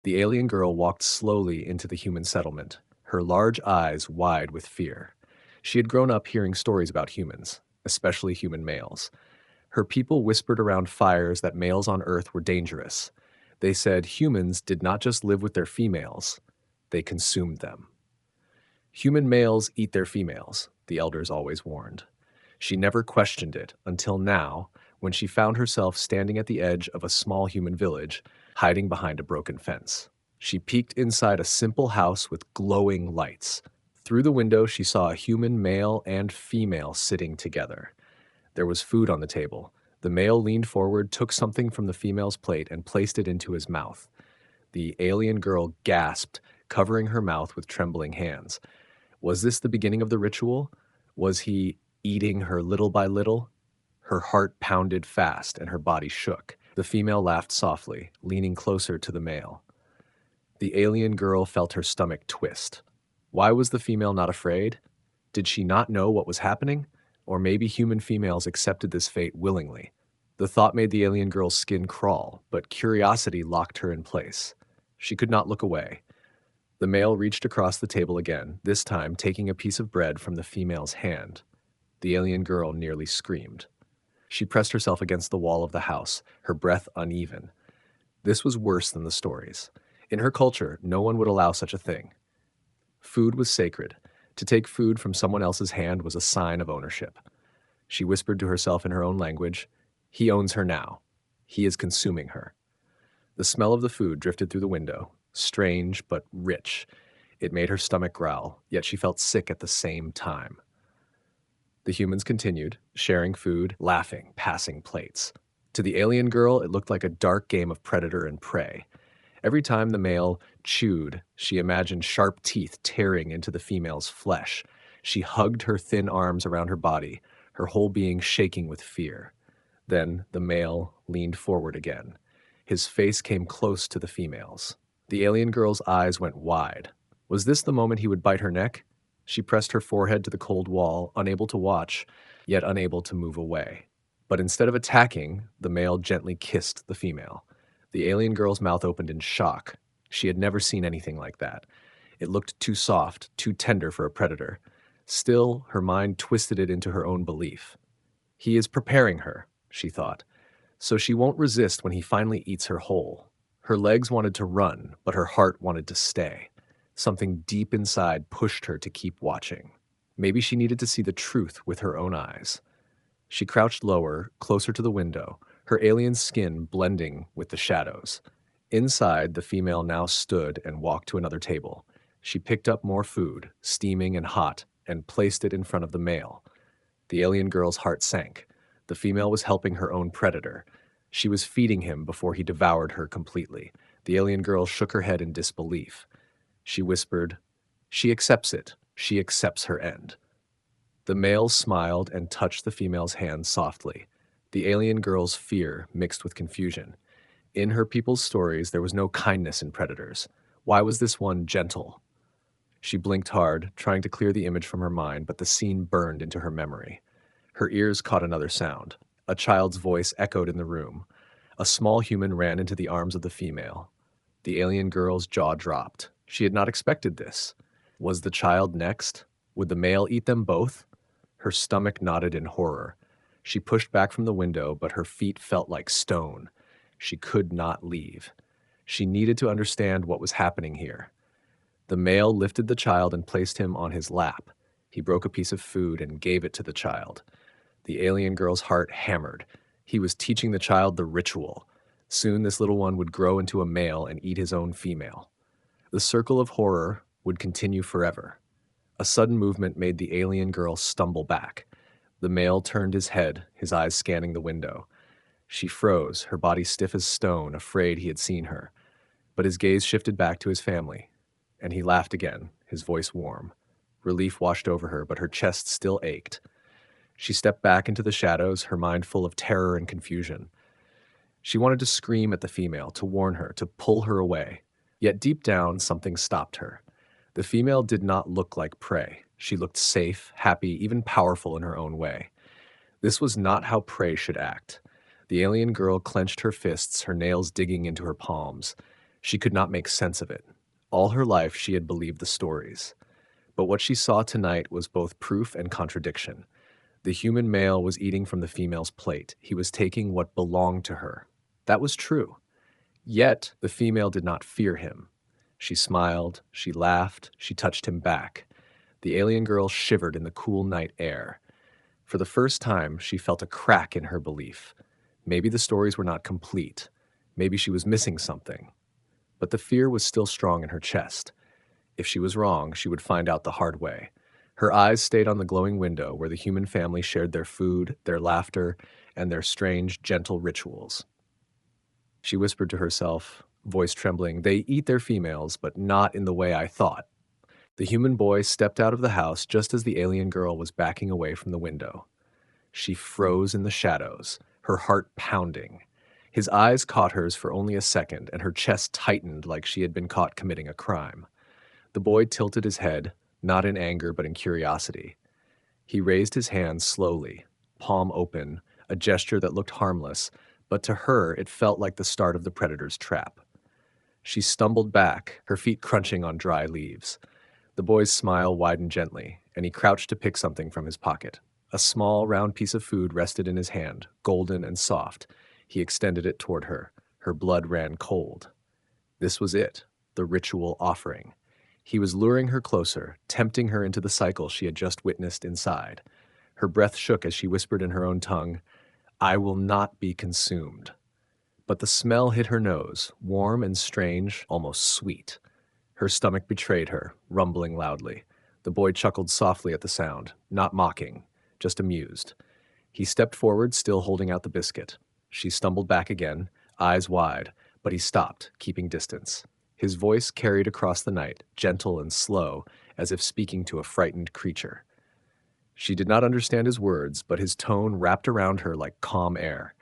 The alien girl walked slowly into the human settlement, her large eyes wide with fear. She had grown up hearing stories about humans, especially human males. Her people whispered around fires that males on Earth were dangerous. They said humans did not just live with their females, they consumed them. Human males eat their females, the elders always warned. She never questioned it until now, when she found herself standing at the edge of a small human village, hiding behind a broken fence. She peeked inside a simple house with glowing lights. Through the window, she saw a human male and female sitting together. There was food on the table. The male leaned forward, took something from the female's plate, and placed it into his mouth. The alien girl gasped, covering her mouth with trembling hands. Was this the beginning of the ritual? Was he eating her little by little? Her heart pounded fast and her body shook. The female laughed softly, leaning closer to the male. The alien girl felt her stomach twist. Why was the female not afraid? Did she not know what was happening? Or maybe human females accepted this fate willingly. The thought made the alien girl's skin crawl, but curiosity locked her in place. She could not look away. The male reached across the table again, this time taking a piece of bread from the female's hand. The alien girl nearly screamed. She pressed herself against the wall of the house, her breath uneven. This was worse than the stories. In her culture, no one would allow such a thing. Food was sacred. To take food from someone else's hand was a sign of ownership. She whispered to herself in her own language, "He owns her now. He is consuming her." The smell of the food drifted through the window, strange but rich. It made her stomach growl, yet she felt sick at the same time. The humans continued, sharing food, laughing, passing plates. To the alien girl, it looked like a dark game of predator and prey. Every time the male chewed, she imagined sharp teeth tearing into the female's flesh. She hugged her thin arms around her body, her whole being shaking with fear. Then the male leaned forward again. His face came close to the female's. The alien girl's eyes went wide. Was this the moment he would bite her neck? She pressed her forehead to the cold wall, unable to watch, yet unable to move away. But instead of attacking, the male gently kissed the female. The alien girl's mouth opened in shock. She had never seen anything like that. It looked too soft, too tender for a predator. Still, her mind twisted it into her own belief. He is preparing her, she thought, so she won't resist when he finally eats her whole. Her legs wanted to run, but her heart wanted to stay. Something deep inside pushed her to keep watching. Maybe she needed to see the truth with her own eyes. She crouched lower, closer to the window, her alien skin blending with the shadows. Inside, the female now stood and walked to another table. She picked up more food, steaming and hot, and placed it in front of the male. The alien girl's heart sank. The female was helping her own predator. She was feeding him before he devoured her completely. The alien girl shook her head in disbelief. She whispered, "She accepts it. She accepts her end." The male smiled and touched the female's hand softly. The alien girl's fear mixed with confusion. In her people's stories, there was no kindness in predators. Why was this one gentle? She blinked hard, trying to clear the image from her mind, but the scene burned into her memory. Her ears caught another sound. A child's voice echoed in the room. A small human ran into the arms of the female. The alien girl's jaw dropped. She had not expected this. Was the child next? Would the male eat them both? Her stomach knotted in horror. She pushed back from the window, but her feet felt like stone. She could not leave. She needed to understand what was happening here. The male lifted the child and placed him on his lap. He broke a piece of food and gave it to the child. The alien girl's heart hammered. He was teaching the child the ritual. Soon this little one would grow into a male and eat his own female. The circle of horror would continue forever. A sudden movement made the alien girl stumble back. The male turned his head, his eyes scanning the window. She froze, her body stiff as stone, afraid he had seen her. But his gaze shifted back to his family, and he laughed again, his voice warm. Relief washed over her, but her chest still ached. She stepped back into the shadows, her mind full of terror and confusion. She wanted to scream at the female, to warn her, to pull her away. Yet deep down, something stopped her. The female did not look like prey. She looked safe, happy, even powerful in her own way. This was not how prey should act. The alien girl clenched her fists, her nails digging into her palms. She could not make sense of it. All her life she had believed the stories. But what she saw tonight was both proof and contradiction. The human male was eating from the female's plate. He was taking what belonged to her. That was true. Yet the female did not fear him. She smiled, she laughed, she touched him back. The alien girl shivered in the cool night air. For the first time, she felt a crack in her belief. Maybe the stories were not complete. Maybe she was missing something. But the fear was still strong in her chest. If she was wrong, she would find out the hard way. Her eyes stayed on the glowing window where the human family shared their food, their laughter, and their strange, gentle rituals. She whispered to herself, voice trembling, "They eat their females, but not in the way I thought." The human boy stepped out of the house just as the alien girl was backing away from the window. She froze in the shadows, her heart pounding. His eyes caught hers for only a second, and her chest tightened like she had been caught committing a crime. The boy tilted his head, not in anger but in curiosity. He raised his hands slowly, palm open, a gesture that looked harmless, but to her it felt like the start of the predator's trap. She stumbled back, her feet crunching on dry leaves. The boy's smile widened gently, and he crouched to pick something from his pocket. A small, round piece of food rested in his hand, golden and soft. He extended it toward her. Her blood ran cold. This was it, the ritual offering. He was luring her closer, tempting her into the cycle she had just witnessed inside. Her breath shook as she whispered in her own tongue, "I will not be consumed." But the smell hit her nose, warm and strange, almost sweet. Her stomach betrayed her, rumbling loudly. The boy chuckled softly at the sound, not mocking, just amused. He stepped forward, still holding out the biscuit. She stumbled back again, eyes wide, but he stopped, keeping distance. His voice carried across the night, gentle and slow, as if speaking to a frightened creature. She did not understand his words, but his tone wrapped around her like calm air.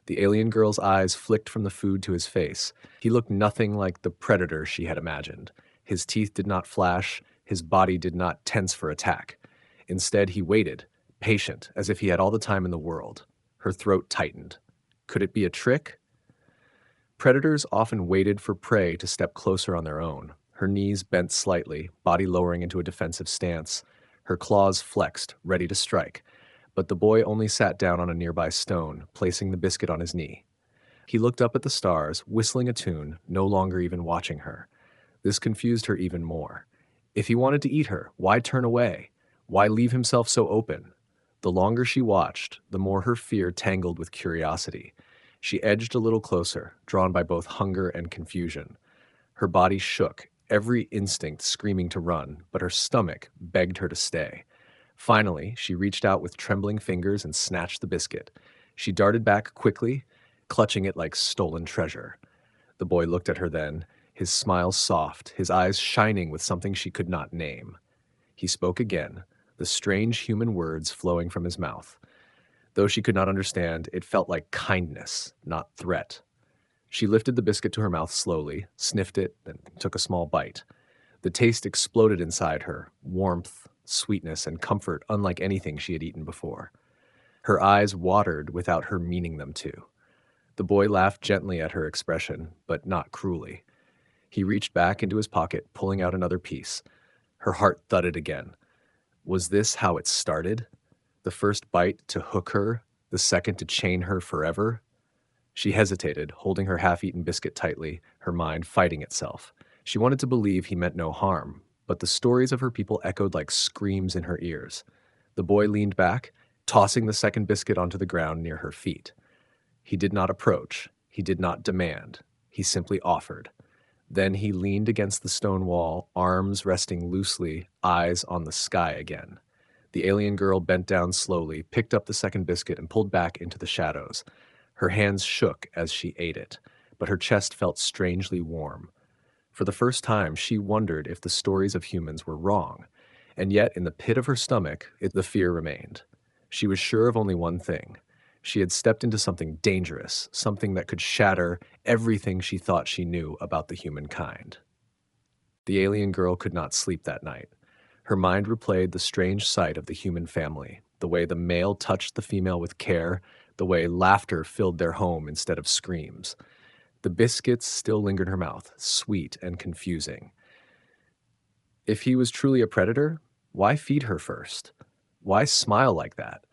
The alien girl's eyes flicked from the food to his face. He looked nothing like the predator she had imagined. His teeth did not flash, his body did not tense for attack. Instead, he waited, patient, as if he had all the time in the world. Her throat tightened. Could it be a trick? Predators often waited for prey to step closer on their own. Her knees bent slightly, body lowering into a defensive stance. Her claws flexed, ready to strike. But the boy only sat down on a nearby stone, placing the biscuit on his knee. He looked up at the stars, whistling a tune, no longer even watching her. This confused her even more. If he wanted to eat her, why turn away? Why leave himself so open? The longer she watched, the more her fear tangled with curiosity. She edged a little closer, drawn by both hunger and confusion. Her body shook, every instinct screaming to run, but her stomach begged her to stay. Finally, she reached out with trembling fingers and snatched the biscuit. She darted back quickly, clutching it like stolen treasure. The boy looked at her then, his smile soft, his eyes shining with something she could not name. He spoke again, the strange human words flowing from his mouth. Though she could not understand, it felt like kindness, not threat. She lifted the biscuit to her mouth slowly, sniffed it, then took a small bite. The taste exploded inside her, warmth, sweetness, and comfort unlike anything she had eaten before. Her eyes watered without her meaning them to. The boy laughed gently at her expression, but not cruelly. He reached back into his pocket, pulling out another piece. Her heart thudded again. Was this how it started? The first bite to hook her, the second to chain her forever? She hesitated, holding her half-eaten biscuit tightly, her mind fighting itself. She wanted to believe he meant no harm, but the stories of her people echoed like screams in her ears. The boy leaned back, tossing the second biscuit onto the ground near her feet. He did not approach. He did not demand. He simply offered. Then he leaned against the stone wall, arms resting loosely, eyes on the sky again. The alien girl bent down slowly, picked up the second biscuit, and pulled back into the shadows. Her hands shook as she ate it, but her chest felt strangely warm. For the first time, she wondered if the stories of humans were wrong, and yet in the pit of her stomach, the fear remained. She was sure of only one thing. She had stepped into something dangerous, something that could shatter everything she thought she knew about the humankind. The alien girl could not sleep that night. Her mind replayed the strange sight of the human family, the way the male touched the female with care, the way laughter filled their home instead of screams. The biscuits still lingered in her mouth, sweet and confusing. If he was truly a predator, why feed her first? Why smile like that?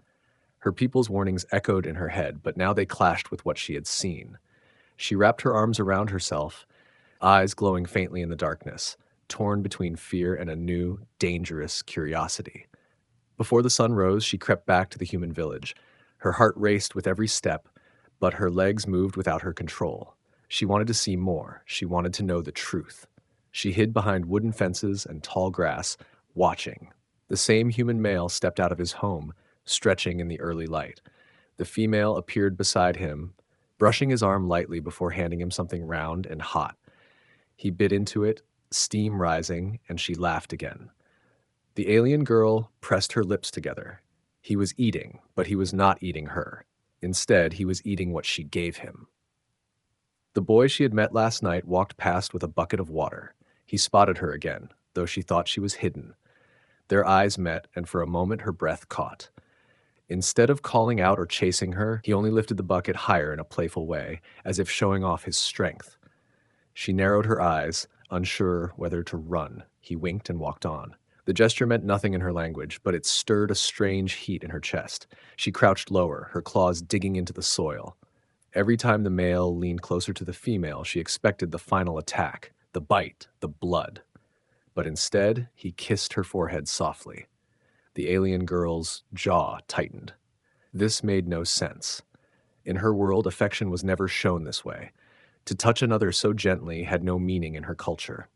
Her people's warnings echoed in her head, but now they clashed with what she had seen. She wrapped her arms around herself, eyes glowing faintly in the darkness, torn between fear and a new, dangerous curiosity. Before the sun rose, she crept back to the human village. Her heart raced with every step, but her legs moved without her control. She wanted to see more. She wanted to know the truth. She hid behind wooden fences and tall grass, watching. The same human male stepped out of his home, stretching in the early light. The female appeared beside him, brushing his arm lightly before handing him something round and hot. He bit into it, steam rising, and she laughed again. The alien girl pressed her lips together. He was eating, but he was not eating her. Instead, he was eating what she gave him. The boy she had met last night walked past with a bucket of water. He spotted her again, though she thought she was hidden. Their eyes met, and for a moment her breath caught. Instead of calling out or chasing her, he only lifted the bucket higher in a playful way, as if showing off his strength. She narrowed her eyes, unsure whether to run. He winked and walked on. The gesture meant nothing in her language, but it stirred a strange heat in her chest. She crouched lower, her claws digging into the soil. Every time the male leaned closer to the female, she expected the final attack, the bite, the blood. But instead, he kissed her forehead softly. The alien girl's jaw tightened. This made no sense. In her world, affection was never shown this way. To touch another so gently had no meaning in her culture.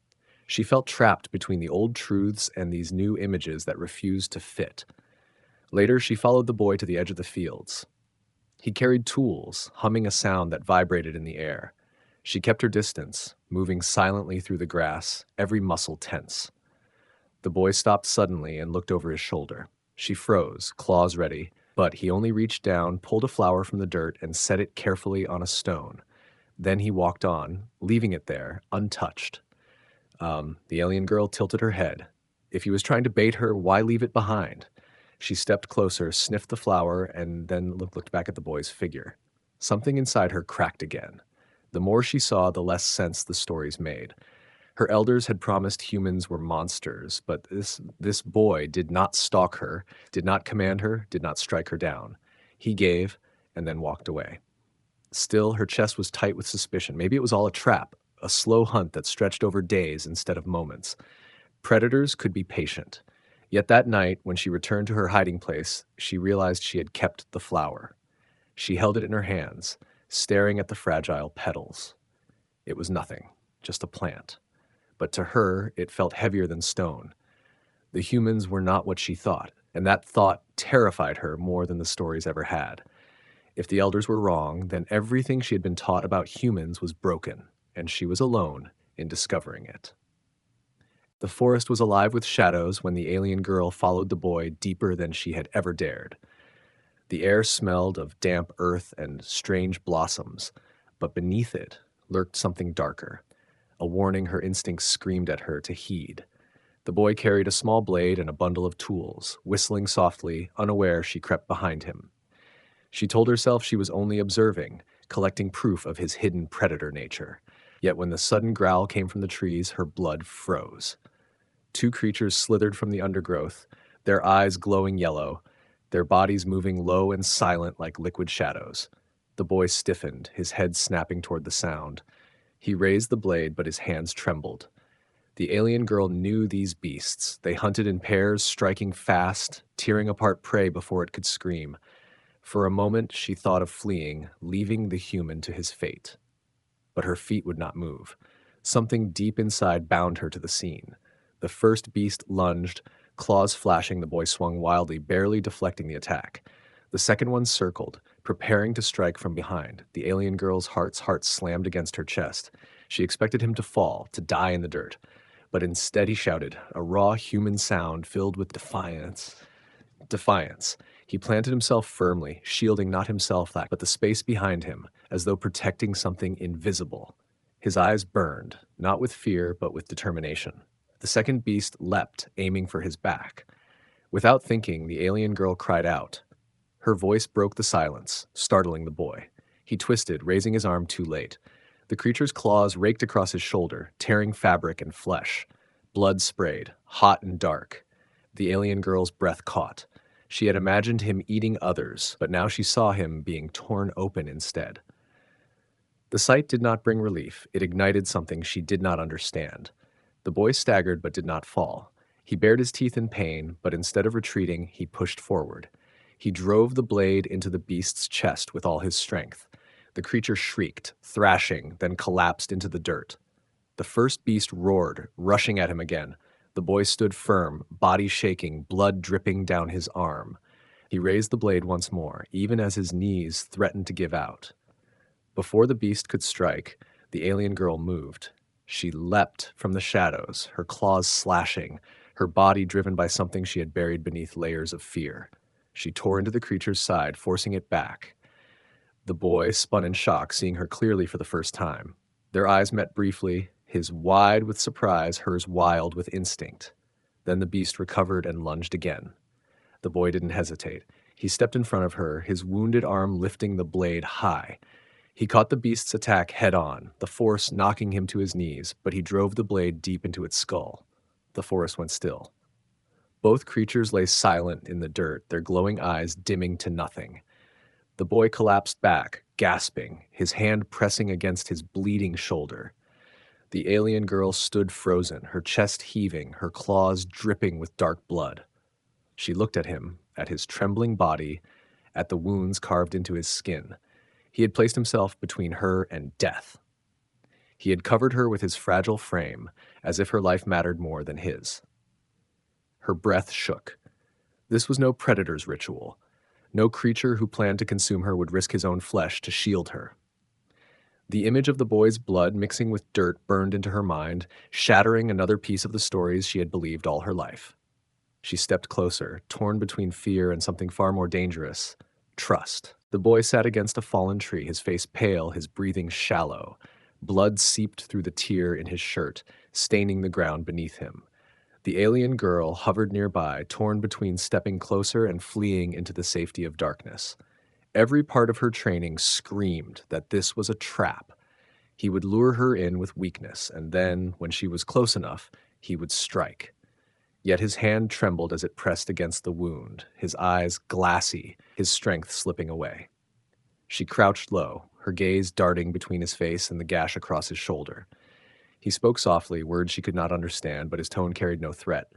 She felt trapped between the old truths and these new images that refused to fit. Later, she followed the boy to the edge of the fields. He carried tools, humming a sound that vibrated in the air. She kept her distance, moving silently through the grass, every muscle tense. The boy stopped suddenly and looked over his shoulder. She froze, claws ready, but he only reached down, pulled a flower from the dirt, and set it carefully on a stone. Then he walked on, leaving it there, untouched. The alien girl tilted her head. If he was trying to bait her, why leave it behind? She stepped closer, sniffed the flower, and then looked back at the boy's figure. Something inside her cracked again. The more she saw, the less sense the stories made. Her elders had promised humans were monsters, but this boy did not stalk her, did not command her, did not strike her down. He gave, and then walked away. Still, her chest was tight with suspicion. Maybe it was all a trap, a slow hunt that stretched over days instead of moments. Predators could be patient. Yet that night, when she returned to her hiding place, she realized she had kept the flower. She held it in her hands, staring at the fragile petals. It was nothing, just a plant. But to her, it felt heavier than stone. The humans were not what she thought, and that thought terrified her more than the stories ever had. If the elders were wrong, then everything she had been taught about humans was broken, and she was alone in discovering it. The forest was alive with shadows when the alien girl followed the boy deeper than she had ever dared. The air smelled of damp earth and strange blossoms, but beneath it lurked something darker, a warning her instincts screamed at her to heed. The boy carried a small blade and a bundle of tools. Whistling softly, unaware, she crept behind him. She told herself she was only observing, collecting proof of his hidden predator nature. Yet when the sudden growl came from the trees, her blood froze. Two creatures slithered from the undergrowth, their eyes glowing yellow, their bodies moving low and silent like liquid shadows. The boy stiffened, his head snapping toward the sound. He raised the blade, but his hands trembled. The alien girl knew these beasts. They hunted in pairs, striking fast, tearing apart prey before it could scream. For a moment, she thought of fleeing, leaving the human to his fate. But her feet would not move. Something deep inside bound her to the scene. The first beast lunged, claws flashing. The boy swung wildly, barely deflecting the attack. The second one circled, preparing to strike from behind. The alien girl's heart slammed against her chest. She expected him to fall, to die in the dirt. But instead he shouted, a raw human sound filled with defiance. Defiance. He planted himself firmly, shielding not himself, but the space behind him, as though protecting something invisible. His eyes burned, not with fear, but with determination. The second beast leapt, aiming for his back. Without thinking, the alien girl cried out. Her voice broke the silence, startling the boy. He twisted, raising his arm too late. The creature's claws raked across his shoulder, tearing fabric and flesh. Blood sprayed, hot and dark. The alien girl's breath caught. She had imagined him eating others, but now she saw him being torn open instead. The sight did not bring relief. It ignited something she did not understand. The boy staggered but did not fall. He bared his teeth in pain, but instead of retreating, he pushed forward. He drove the blade into the beast's chest with all his strength. The creature shrieked, thrashing, then collapsed into the dirt. The first beast roared, rushing at him again. The boy stood firm, body shaking, blood dripping down his arm. He raised the blade once more, even as his knees threatened to give out. Before the beast could strike, the alien girl moved. She leapt from the shadows, her claws slashing, her body driven by something she had buried beneath layers of fear. She tore into the creature's side, forcing it back. The boy spun in shock, seeing her clearly for the first time. Their eyes met briefly, his wide with surprise, hers wild with instinct. Then the beast recovered and lunged again. The boy didn't hesitate. He stepped in front of her, his wounded arm lifting the blade high. He caught the beast's attack head-on, the force knocking him to his knees, but he drove the blade deep into its skull. The forest went still. Both creatures lay silent in the dirt, their glowing eyes dimming to nothing. The boy collapsed back, gasping, his hand pressing against his bleeding shoulder. The alien girl stood frozen, her chest heaving, her claws dripping with dark blood. She looked at him, at his trembling body, at the wounds carved into his skin. He had placed himself between her and death. He had covered her with his fragile frame, as if her life mattered more than his. Her breath shook. This was no predator's ritual. No creature who planned to consume her would risk his own flesh to shield her. The image of the boy's blood mixing with dirt burned into her mind, shattering another piece of the stories she had believed all her life. She stepped closer, torn between fear and something far more dangerous, trust. The boy sat against a fallen tree, his face pale, his breathing shallow. Blood seeped through the tear in his shirt, staining the ground beneath him. The alien girl hovered nearby, torn between stepping closer and fleeing into the safety of darkness. Every part of her training screamed that this was a trap. He would lure her in with weakness, and then, when she was close enough, he would strike. Yet his hand trembled as it pressed against the wound, his eyes glassy, his strength slipping away. She crouched low, her gaze darting between his face and the gash across his shoulder. He spoke softly, words she could not understand, but his tone carried no threat.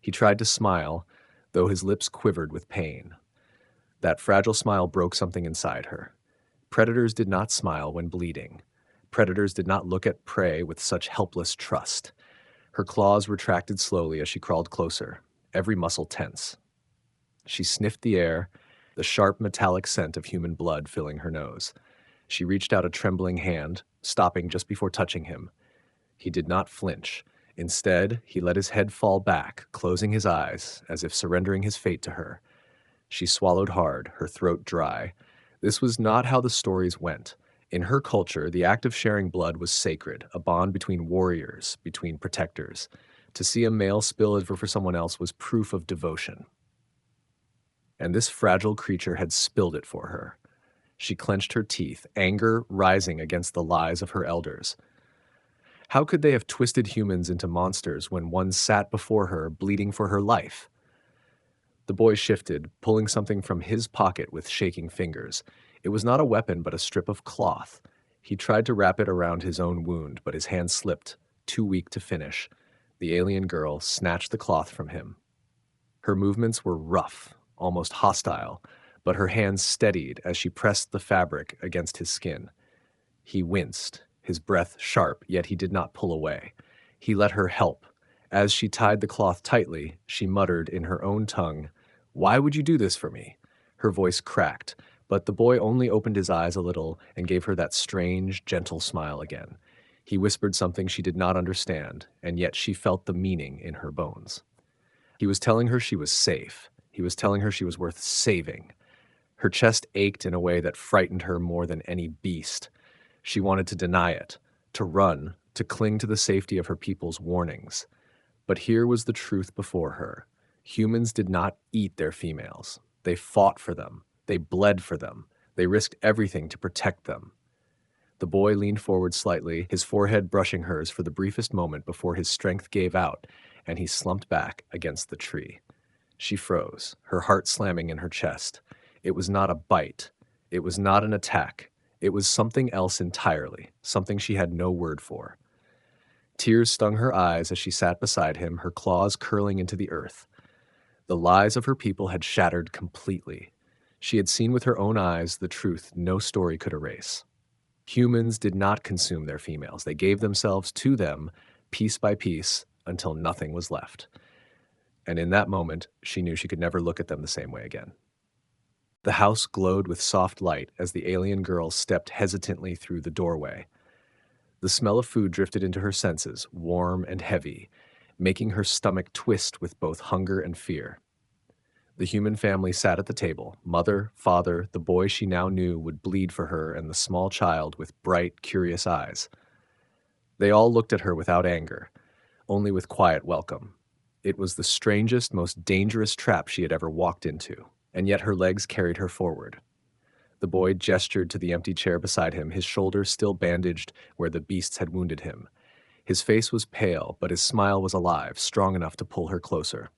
He tried to smile, though his lips quivered with pain. That fragile smile broke something inside her. Predators did not smile when bleeding. Predators did not look at prey with such helpless trust. Her claws retracted slowly as she crawled closer, every muscle tense. She sniffed the air, the sharp metallic scent of human blood filling her nose. She reached out a trembling hand, stopping just before touching him. He did not flinch. Instead, he let his head fall back, closing his eyes, as if surrendering his fate to her. She swallowed hard, her throat dry. This was not how the stories went. In her culture, the act of sharing blood was sacred, a bond between warriors, between protectors. To see a male spill over for someone else was proof of devotion. And this fragile creature had spilled it for her. She clenched her teeth, anger rising against the lies of her elders. How could they have twisted humans into monsters when one sat before her, bleeding for her life? The boy shifted, pulling something from his pocket with shaking fingers. It was not a weapon, but a strip of cloth. He tried to wrap it around his own wound, but his hand slipped, too weak to finish. The alien girl snatched the cloth from him. Her movements were rough, almost hostile, but her hands steadied as she pressed the fabric against his skin. He winced, his breath sharp, yet he did not pull away. He let her help. As she tied the cloth tightly, she muttered in her own tongue, "Why would you do this for me?" Her voice cracked, but the boy only opened his eyes a little and gave her that strange, gentle smile again. He whispered something she did not understand, and yet she felt the meaning in her bones. He was telling her she was safe. He was telling her she was worth saving. Her chest ached in a way that frightened her more than any beast. She wanted to deny it, to run, to cling to the safety of her people's warnings. But here was the truth before her. Humans did not eat their females. They fought for them. They bled for them. They risked everything to protect them. The boy leaned forward slightly, his forehead brushing hers for the briefest moment before his strength gave out and he slumped back against the tree. She froze, her heart slamming in her chest. It was not a bite. It was not an attack. It was something else entirely, something she had no word for. Tears stung her eyes as she sat beside him, her claws curling into the earth. The lies of her people had shattered completely. She had seen with her own eyes the truth no story could erase. Humans did not consume their females. They gave themselves to them, piece by piece, until nothing was left. And in that moment, she knew she could never look at them the same way again. The house glowed with soft light as the alien girl stepped hesitantly through the doorway. The smell of food drifted into her senses, warm and heavy, making her stomach twist with both hunger and fear. The human family sat at the table, mother, father, the boy she now knew would bleed for her, and the small child with bright, curious eyes. They all looked at her without anger, only with quiet welcome. It was the strangest, most dangerous trap she had ever walked into, and yet her legs carried her forward. The boy gestured to the empty chair beside him, his shoulders still bandaged where the beasts had wounded him. His face was pale, but his smile was alive, strong enough to pull her closer.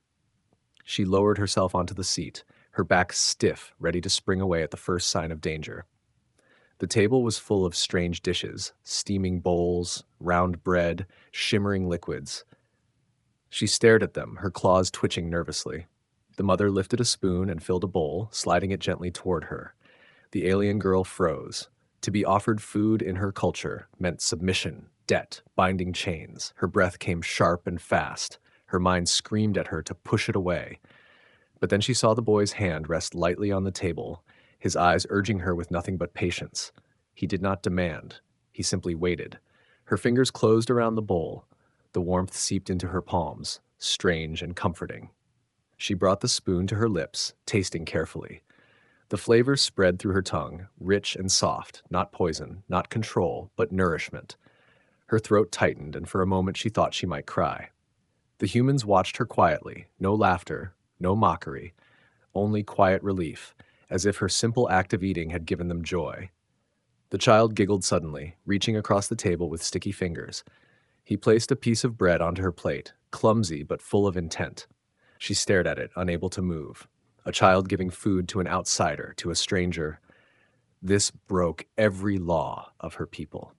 She lowered herself onto the seat, her back stiff, ready to spring away at the first sign of danger. The table was full of strange dishes, steaming bowls, round bread, shimmering liquids. She stared at them, her claws twitching nervously. The mother lifted a spoon and filled a bowl, sliding it gently toward her. The alien girl froze. To be offered food in her culture meant submission, debt, binding chains. Her breath came sharp and fast. Her mind screamed at her to push it away. But then she saw the boy's hand rest lightly on the table, his eyes urging her with nothing but patience. He did not demand. He simply waited. Her fingers closed around the bowl. The warmth seeped into her palms, strange and comforting. She brought the spoon to her lips, tasting carefully. The flavor spread through her tongue, rich and soft, not poison, not control, but nourishment. Her throat tightened, and for a moment she thought she might cry. The humans watched her quietly, no laughter, no mockery, only quiet relief, as if her simple act of eating had given them joy. The child giggled suddenly, reaching across the table with sticky fingers. He placed a piece of bread onto her plate, clumsy but full of intent. She stared at it, unable to move. A child giving food to an outsider, to a stranger. This broke every law of her people.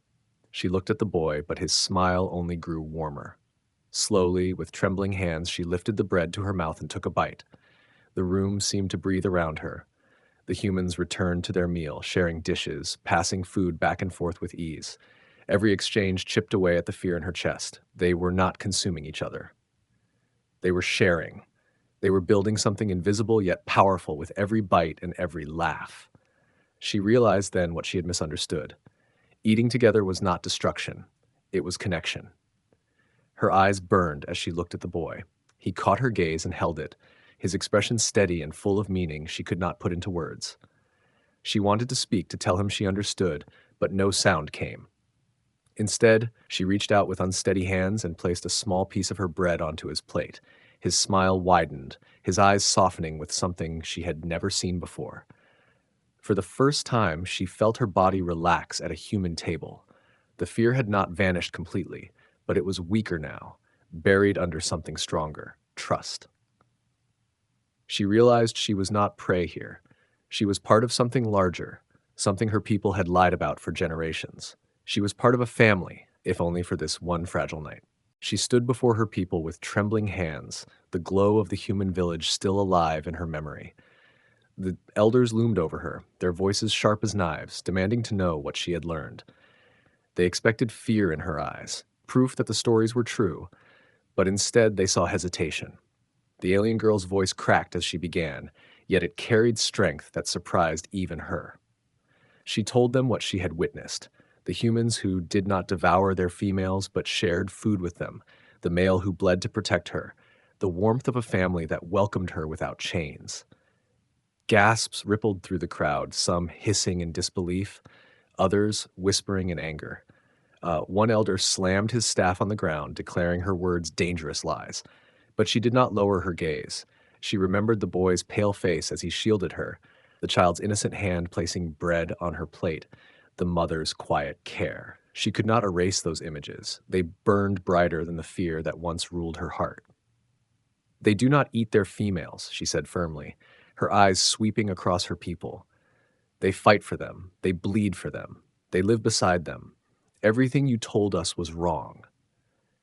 She looked at the boy, but his smile only grew warmer. Slowly, with trembling hands, she lifted the bread to her mouth and took a bite. The room seemed to breathe around her. The humans returned to their meal, sharing dishes, passing food back and forth with ease. Every exchange chipped away at the fear in her chest. They were not consuming each other. They were sharing. They were building something invisible yet powerful with every bite and every laugh. She realized then what she had misunderstood. Eating together was not destruction. It was connection. Her eyes burned as she looked at the boy. He caught her gaze and held it, his expression steady and full of meaning she could not put into words. She wanted to speak, to tell him she understood, but no sound came. Instead, she reached out with unsteady hands and placed a small piece of her bread onto his plate. His smile widened, his eyes softening with something she had never seen before. For the first time, she felt her body relax at a human table. The fear had not vanished completely, but it was weaker now, buried under something stronger, trust. She realized she was not prey here. She was part of something larger, something her people had lied about for generations. She was part of a family, if only for this one fragile night. She stood before her people with trembling hands, the glow of the human village still alive in her memory. The elders loomed over her, their voices sharp as knives, demanding to know what she had learned. They expected fear in her eyes, proof that the stories were true, but instead they saw hesitation. The alien girl's voice cracked as she began, yet it carried strength that surprised even her. She told them what she had witnessed, the humans who did not devour their females but shared food with them, the male who bled to protect her, the warmth of a family that welcomed her without chains. Gasps rippled through the crowd, some hissing in disbelief, others whispering in anger. One elder slammed his staff on the ground, declaring her words dangerous lies. But she did not lower her gaze. She remembered the boy's pale face as he shielded her, the child's innocent hand placing bread on her plate, The mother's quiet care. She could not erase those images. They burned brighter than the fear that once ruled her heart. They do not eat their females, she said firmly, her eyes sweeping across her people. They fight for them. They bleed for them. They live beside them. Everything you told us was wrong.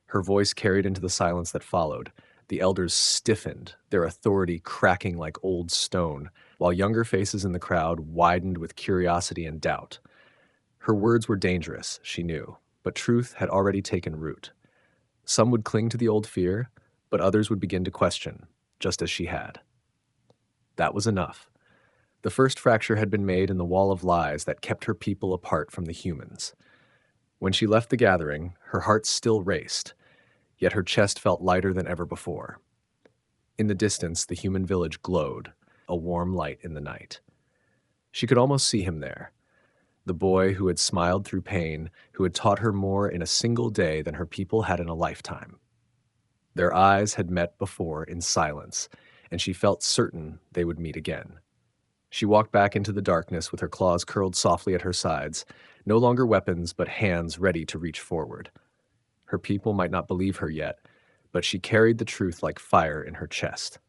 Her voice carried into the silence that followed. The elders stiffened, their authority cracking like old stone, while younger faces in the crowd widened with curiosity and doubt. Her words were dangerous, she knew, but truth had already taken root. Some would cling to the old fear, but others would begin to question, just as she had. That was enough. The first fracture had been made in the wall of lies that kept her people apart from the humans. When she left the gathering, her heart still raced, yet her chest felt lighter than ever before. In the distance, the human village glowed, a warm light in the night. She could almost see him there, the boy who had smiled through pain, who had taught her more in a single day than her people had in a lifetime. Their eyes had met before in silence, and she felt certain they would meet again. She walked back into the darkness with her claws curled softly at her sides, no longer weapons but hands ready to reach forward. Her people might not believe her yet, but she carried the truth like fire in her chest.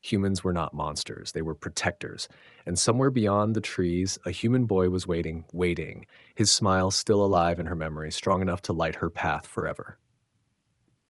Humans were not monsters, they were protectors, and somewhere beyond the trees, a human boy was waiting, his smile still alive in her memory, strong enough to light her path forever.